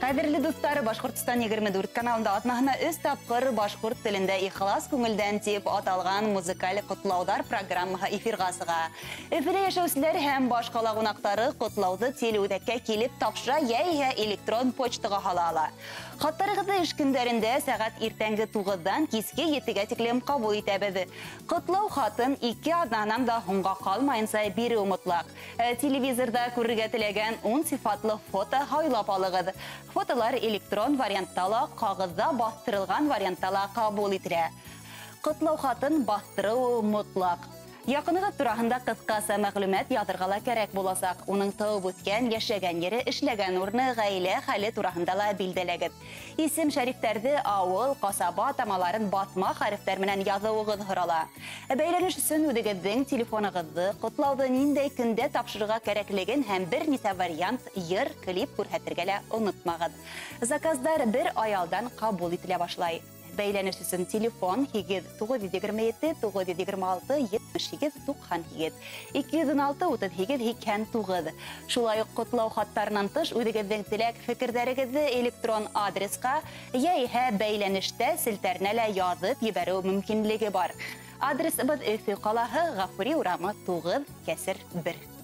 Кадерлі достары, Башқұртстан 24 каналында атнахына өз тапқыр башқұрт тілінде ихлас көңілден теп аталған музыкаль құтлаудар программаға эфирғасыға. Эфире яшәүсілер һәм башқала қонақтары құтлауды телеудәккә келіп тапшыра яйға электрон почтаға халала. Хаттарығыды ішкіндерінде сәғат иртәнгі 9-дан кеске 7-ге тіклем қабыл етәбеді. Құтлау хатын 2 аднанам да хуңға қалмайынса бері ұмытлақ. Телевизорда көріге тілеген 10 сифатлы фото хайлап алығыды. Фотолар электрон варианттала, қағызда бастырылған варианттала қабыл етірі. Құтлау хатын бастыру мұтлақ. Яқыныға тұрағында қысқасы мәғлүмәт ядырғала кәрәк боласақ, оның тауып өткен, яшәгән ері, ішләгән орны, ғайле, хәлі тұрағындала билделегіп. Исем шәрифтәрді ауыл, қасаба тамаларын батма харифтер менен язуығыз хырала. Бәйләніш үшін өдігіздің телефонығызды, құтлауды ниндей күнде тапшырыға кәрәклеген һәм бір нисе вариант, йыр, клип күрһәтергәлә ұнытмағыз. Заказдар бір аялдан қабул етіле башлай. Бәйләніш үшін телефон 927-926-78-98 216-38-89. Шулай құтлау хаттарынан тыш үдігіздің тілек фикірдәрігізді электрон адресқа яйхә бәйләнішті сілтернәлі язып ебәру мүмкінлігі бар. Адрес бұд өфі қалағы Ғафури урамы 9-1.